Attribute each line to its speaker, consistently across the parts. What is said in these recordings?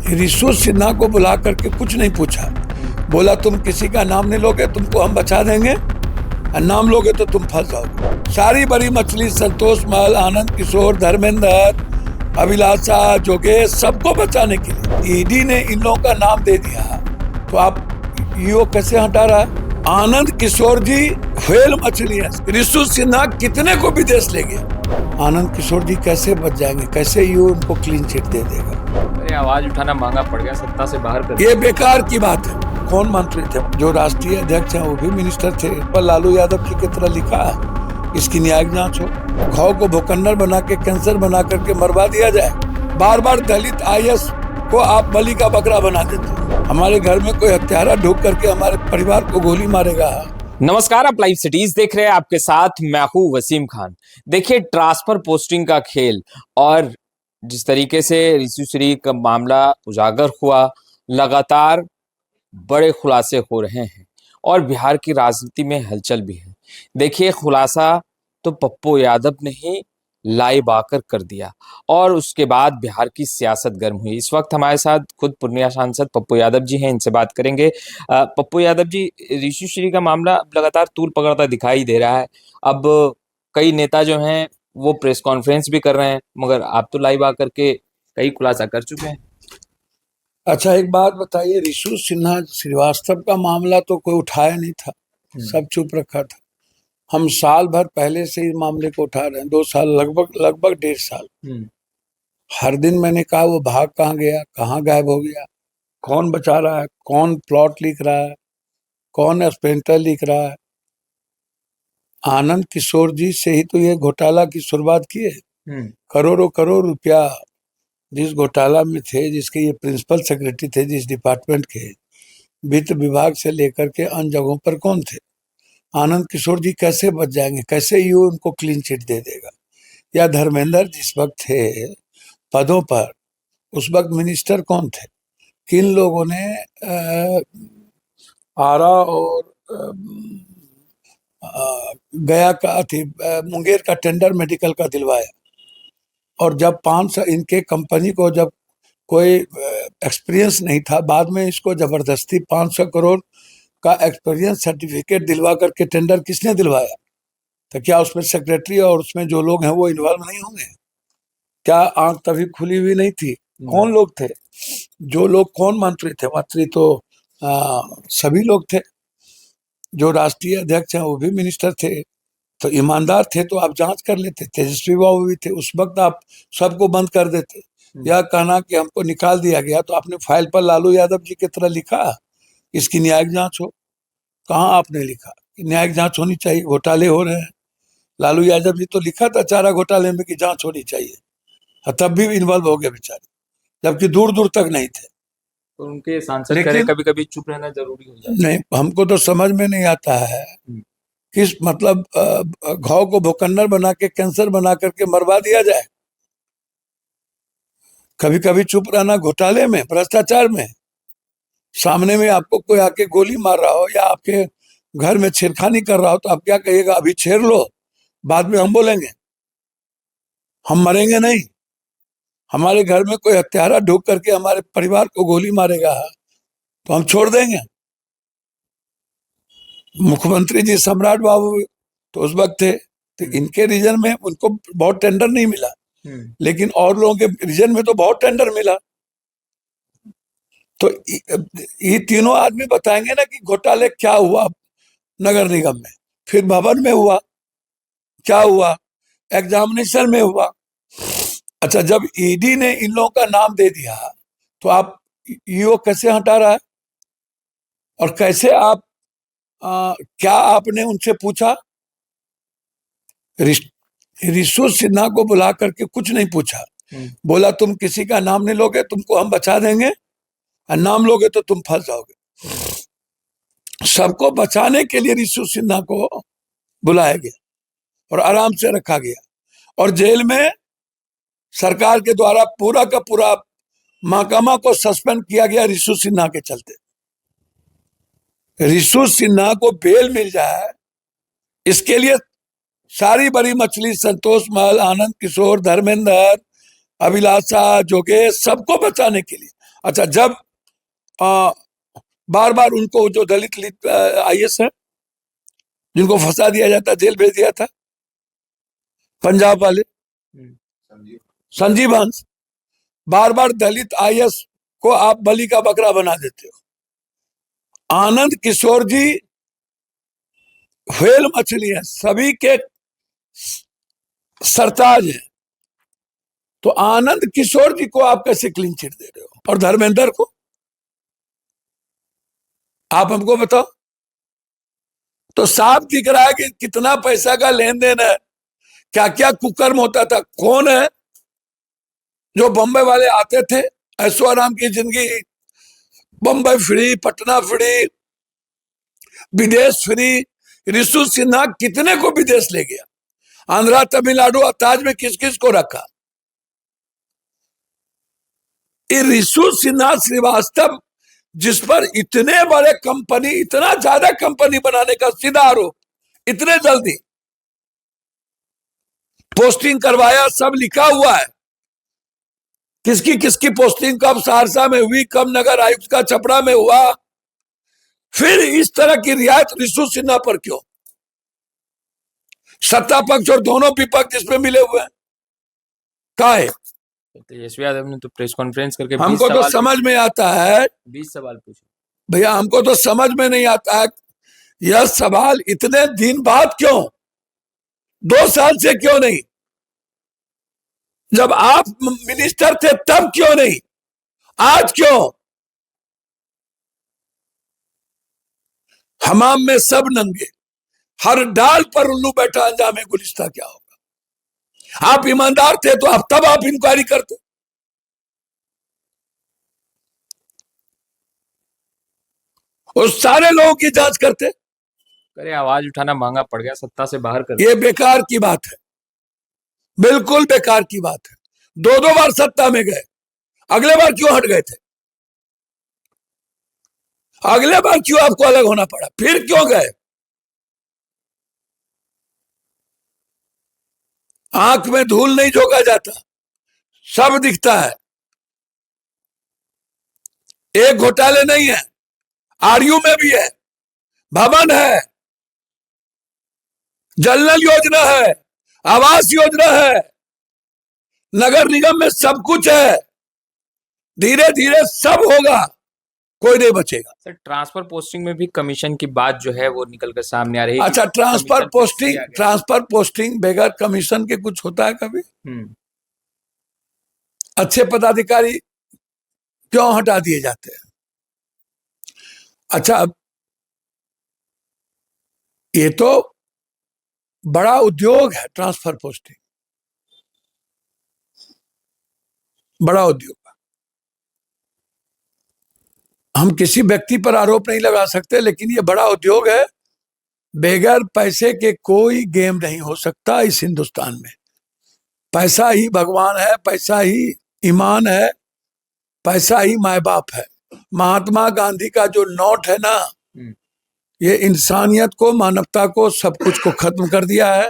Speaker 1: ऋषु सिन्हा को बुला करके कुछ नहीं पूछा, बोला तुम किसी का नाम नहीं लोगे, तुमको हम बचा देंगे, और नाम लोगे तो तुम फंस जाओगे। सारी बड़ी मछली संतोष महल, आनंद किशोर, धर्मेंद्र, अभिलाषा, जोगेश, सबको बचाने के लिए ईडी ने इन लोगों का नाम दे दिया। तो आप ईओ कैसे हटा रहा है? आनंद किशोर जी व्हेल मछली है, ऋषु सिन्हा कितने को विदेश ले गया? आनंद किशोर जी कैसे बच जाएंगे? कैसे ईओ उनको क्लीन चिट दे देगा?
Speaker 2: अरे आवाज उठाना महंगा पड़ गया, सत्ता से बाहर कर।
Speaker 1: ये बेकार की बात है। कौन मंत्री थे? जो राष्ट्रीय अध्यक्ष हैं वो भी मिनिस्टर थे। पर लालू यादव जी की तरह लिखा है इसकी न्यायिक जांच हो, घाव को भुकन्नर बना के कैंसर बना करके मरवा दिया जाए। बार बार दलित आईएएस को आप बलि का बकरा बना देते हो। हमारे घर में कोई हत्यारा ढूंढ करके हमारे परिवार को गोली मारेगा।
Speaker 2: नमस्कार, आप लाइव सिटीज देख रहे हैं, आपके साथ मैं हूं वसीम खान। देखिए, ट्रांसफर पोस्टिंग का खेल और जिस तरीके से ऋषु श्री का मामला उजागर हुआ, लगातार बड़े खुलासे हो रहे हैं और बिहार की राजनीति में हलचल भी है। देखिए, खुलासा तो पप्पू यादव ने ही लाइव आकर कर दिया और उसके बाद बिहार की सियासत गर्म हुई। इस वक्त हमारे साथ खुद पूर्णिया सांसद पप्पू यादव जी हैं, इनसे बात करेंगे। पप्पू यादव जी, ऋषु श्री का मामला लगातार तूल पकड़ता दिखाई दे रहा है। अब कई नेता जो हैं वो प्रेस कॉन्फ्रेंस भी कर रहे हैं, मगर आप तो लाइव आकर के कई खुलासा कर चुके हैं।
Speaker 1: अच्छा, एक बात बताइए, ऋषु सिन्हा श्रीवास्तव का मामला तो कोई उठाया नहीं था, सब चुप रखा था। हम साल भर पहले से इस मामले को उठा रहे हैं, 2 साल, लगभग 1.5 साल। हर दिन मैंने कहा वो भाग कहाँ गया, कहाँ गायब हो गया, कौन बचा रहा है, कौन प्लॉट लिख रहा है, कौन स्पेंटर लिख रहा है। आनंद किशोर जी से ही तो ये घोटाला की शुरुआत की है। करोड़ों करोड़ रुपया जिस घोटाला में थे, जिसके ये प्रिंसिपल सेक्रेटरी थे, जिस डिपार्टमेंट के, वित्त विभाग से लेकर के अन्य जगहों पर कौन थे? आनंद किशोर जी कैसे बच जाएंगे? कैसे ईओ उनको क्लीन चिट दे देगा? या धर्मेंद्र जिस वक्त थे पदों पर, उस वक्त मिनिस्टर कौन थे? किन लोगों ने आरा और गया का मुंगेर का टेंडर मेडिकल का दिलवाया? और जब 500 इनके कंपनी को जब कोई एक्सपीरियंस नहीं था, बाद में इसको जबरदस्ती 500 करोड़ का एक्सपीरियंस सर्टिफिकेट दिलवा करके टेंडर किसने दिलवाया? तो क्या उसमें सेक्रेटरी और उसमें जो लोग हैं वो इन्वॉल्व नहीं होंगे? क्या आंख तभी खुली हुई नहीं थी? कौन लोग थे जो लोग? कौन मंत्री थे? मंत्री तो सभी लोग थे। जो राष्ट्रीय अध्यक्ष हैं वो भी मिनिस्टर थे। तो ईमानदार थे तो आप जांच कर लेते। तेजस्वी बाबू भी थे, उस वक्त आप सबको बंद कर देते। या कहना कि हमको निकाल दिया गया, तो आपने फाइल पर लालू यादव जी की तरह लिखा इसकी न्यायिक जांच हो? कहाँ आपने लिखा न्यायिक जांच होनी चाहिए? घोटाले हो रहे हैं। लालू यादव जी तो लिखा था चारा घोटाले में कि जांच होनी चाहिए, तब भी इन्वॉल्व हो गए बेचारे, जबकि दूर दूर तक नहीं थे।
Speaker 2: तो उनके सांसद करे कभी कभी चुप रहना जरूरी हो जाता है।
Speaker 1: नहीं, हमको तो समझ में नहीं आता है किस मतलब घाव को भुकन्नर बना के कैंसर बना करके मरवा दिया जाए। कभी कभी चुप रहना घोटाले में, भ्रष्टाचार में। सामने में आपको कोई आके गोली मार रहा हो या आपके घर में छेड़खानी कर रहा हो तो आप क्या कहिएगा? अभी छेड़ लो, बाद में हम बोलेंगे। हम मरेंगे नहीं। हमारे घर में कोई हत्यारा ढूंढ करके हमारे परिवार को गोली मारेगा तो हम छोड़ देंगे? मुख्यमंत्री जी सम्राट बाबू तो उस वक्त थे, तो इनके रीजन में उनको बहुत टेंडर नहीं मिला, लेकिन और लोगों के रीजन में तो बहुत टेंडर मिला। तो ये तीनों आदमी बताएंगे ना कि घोटाले क्या हुआ नगर निगम में, फिर भवन में हुआ क्या हुआ, एग्जामिनेशन में हुआ। अच्छा, जब ईडी ने इन लोगों का नाम दे दिया तो आप ईओ कैसे हटा रहा है? और कैसे आप क्या आपने उनसे पूछा? ऋषु सिन्हा को बुला करके कुछ नहीं पूछा, बोला तुम किसी का नाम नहीं लोगे, तुमको हम बचा देंगे, और नाम लोगे तो तुम फंस जाओगे। सबको बचाने के लिए ऋषु सिन्हा को बुलाया गया और आराम से रखा गया, और जेल में सरकार के द्वारा पूरा का पूरा महकमा को सस्पेंड किया गया ऋषु सिन्हा के चलते। ऋषु सिन्हा को बेल मिल जाए, इसके लिए सारी बड़ी मछली संतोष महल, आनंद किशोर, धर्मेंद्र, अभिलाषा, जोगेश, सबको बचाने के लिए अच्छा, जब बार बार उनको जो दलित आईएएस है जिनको फंसा दिया जाता, जेल भेज दिया था, पंजाब वाले संजीव हंस, बार बार दलित आईएएस को आप बलि का बकरा बना देते हो। आनंद किशोर जी व्हेल मछली है, सभी के सरताज है, तो आनंद किशोर जी को आप कैसे क्लीन चिट दे रहे हो? और धर्मेंद्र को आप हमको बताओ। तो साफ दिख रहा है कि कितना पैसा का लेन देन है, क्या क्या कुकर्म होता था। कौन है जो बम्बई वाले आते थे, ऐशो आराम की जिंदगी, बम्बई फ्री, पटना फ्री, विदेश फ्री। ऋषु सिन्हा कितने को विदेश ले गया, आंध्रा, तमिलनाडु, ताज में किस किस को रखा। ये ऋषु सिन्हा श्रीवास्तव, जिस पर इतने बड़े कंपनी, इतना ज्यादा कंपनी बनाने का सीधा आरोप, इतने जल्दी पोस्टिंग करवाया, सब लिखा हुआ है, किसकी किसकी पोस्टिंग कब सहरसा में हुई, कब नगर आयुक्त का छपरा में हुआ। फिर इस तरह की रियायत ऋषु सिन्हा पर क्यों? सत्ता पक्ष और दोनों विपक्ष इसमें मिले हुए हैं, कहा है?
Speaker 2: तेजस्वी यादव ने तो प्रेस कॉन्फ्रेंस करके
Speaker 1: हमको तो समझ में आता है,
Speaker 2: 20 सवाल पूछे
Speaker 1: भैया, हमको तो समझ में नहीं आता है यह सवाल इतने दिन बाद क्यों, 2 साल से क्यों नहीं? जब आप मिनिस्टर थे तब क्यों नहीं, आज क्यों? हमाम में सब नंगे, हर डाल पर उल्लू बैठा, अंजाम गुलिस्ता क्या होगा? आप ईमानदार थे तो तब आप इंक्वायरी करते, उस सारे लोगों की जांच करते।
Speaker 2: करे आवाज उठाना महंगा पड़ गया, सत्ता से बाहर कर।
Speaker 1: ये बेकार की बात है, बिल्कुल बेकार की बात है। 2 बार सत्ता में गए, अगले बार क्यों हट गए थे? अगले बार क्यों आपको अलग होना पड़ा? फिर क्यों गए? आंख में धूल नहीं झोंका जाता, सब दिखता है। एक घोटाले नहीं है, आरयू में भी है, भवन है, जल नल योजना है, आवास योजना है, नगर निगम में सब कुछ है। धीरे धीरे सब होगा, कोई नहीं बचेगा।
Speaker 2: सर, ट्रांसफर पोस्टिंग में भी कमीशन की बात जो है वो निकल कर सामने आ रही है।
Speaker 1: अच्छा, ट्रांसफर पोस्टिंग बगैर कमीशन के कुछ होता है कभी? अच्छे पदाधिकारी क्यों हटा दिए जाते हैं? अच्छा, ये तो बड़ा उद्योग है, ट्रांसफर पोस्टिंग बड़ा उद्योग। हम किसी व्यक्ति पर आरोप नहीं लगा सकते, लेकिन ये बड़ा उद्योग है। बगैर पैसे के कोई गेम नहीं हो सकता इस हिंदुस्तान में। पैसा ही भगवान है, पैसा ही ईमान है, पैसा ही माए बाप है। महात्मा गांधी का जो नोट है ना, ये इंसानियत को, मानवता को, सब कुछ को खत्म कर दिया है,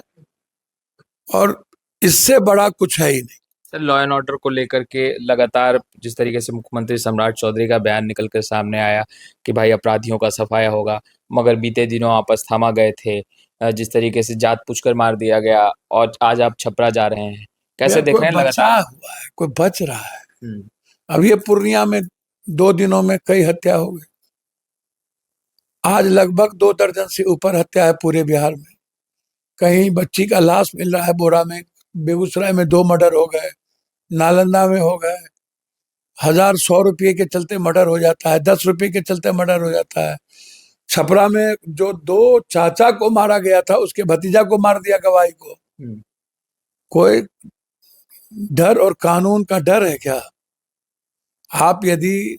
Speaker 1: और इससे बड़ा कुछ है ही नहीं।
Speaker 2: सर, लॉ एंड ऑर्डर को लेकर के लगातार जिस तरीके से मुख्यमंत्री सम्राट चौधरी का बयान निकल कर सामने आया कि भाई अपराधियों का सफाया होगा, मगर बीते दिनों आप अस्थामा गए थे, जिस तरीके से जात पूछकर मार दिया गया, और आज आप छपरा जा रहे हैं, कैसे देख रहे हैं?
Speaker 1: लगातार हुआ है, कोई बच रहा है? अब ये पूर्णिया में 2 दिनों में कई हत्या हो गई। आज लगभग 2 दर्जन से ऊपर हत्या है पूरे बिहार में। कहीं बच्ची का लाश मिल रहा है बोरा में, बेगूसराय में 2 मर्डर हो गए, नालंदा में हो गए। 1,000-100 रुपये के चलते मर्डर हो जाता है, 10 रुपये के चलते मर्डर हो जाता है। छपरा में जो 2 चाचा को मारा गया था, उसके भतीजा को मार दिया, गवाही को। कोई डर और कानून का डर है क्या? आप यदि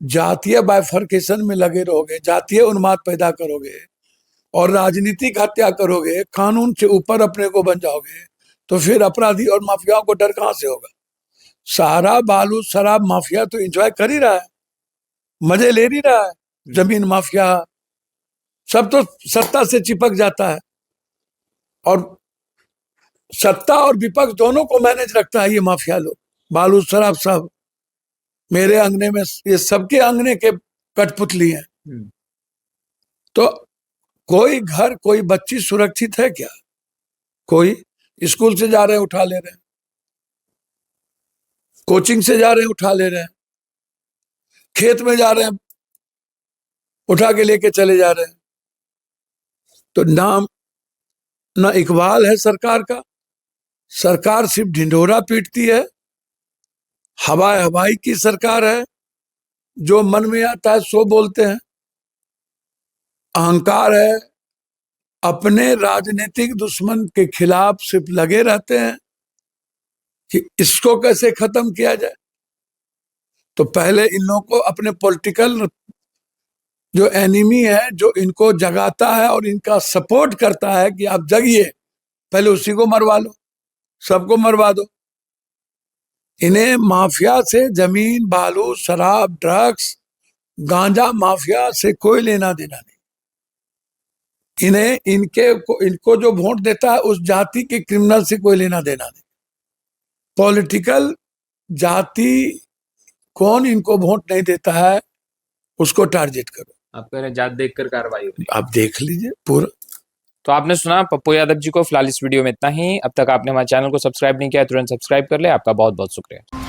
Speaker 1: जातीय बाइफर्केशन में लगे रहोगे, जातीय उन्माद पैदा करोगे और राजनीतिक हत्या करोगे, कानून से ऊपर अपने को बन जाओगे, तो फिर अपराधी और माफियाओं को डर कहां से होगा? सारा बालू शराब माफिया तो एंजॉय कर ही रहा है, मजे ले ही रहा है। जमीन माफिया सब तो सत्ता से चिपक जाता है, और सत्ता और विपक्ष दोनों को मैनेज रखता है ये माफिया लोग, बालू शराब सब मेरे अंगने में, ये सबके अंगने के कठपुतली हैं। तो कोई घर, कोई बच्ची सुरक्षित है क्या? कोई स्कूल से जा रहे हैं उठा ले रहे हैं, कोचिंग से जा रहे हैं उठा ले रहे हैं, खेत में जा रहे हैं उठा के लेके चले जा रहे हैं। तो नाम ना इकबाल है सरकार का, सरकार सिर्फ ढिंढोरा पीटती है, हवाई की सरकार है, जो मन में आता है सो बोलते हैं, अहंकार है, अपने राजनीतिक दुश्मन के खिलाफ सिर्फ लगे रहते हैं कि इसको कैसे खत्म किया जाए। तो पहले इन लोगों को अपने पॉलिटिकल जो एनिमी है, जो इनको जगाता है और इनका सपोर्ट करता है कि आप जगिए, पहले उसी को मरवा लो, सबको मरवा दो। इन्हें माफिया से, जमीन, बालू, शराब, ड्रग्स, गांजा माफिया से कोई लेना देना नहीं। इन्हें इनको जो वोट देता है उस जाति के क्रिमिनल से कोई लेना देना नहीं। पॉलिटिकल जाति कौन इनको वोट नहीं देता है उसको टारगेट करो।
Speaker 2: आप कह रहे हैं जात देखकर कार्रवाई होगी।
Speaker 1: आप देख लीजिए पूरा।
Speaker 2: तो आपने सुना पप्पू यादव जी को। फिलहाल इस वीडियो में इतना ही। अब तक आपने हमारे चैनल को सब्सक्राइब नहीं किया है तुरंत सब्सक्राइब कर ले। आपका बहुत बहुत शुक्रिया।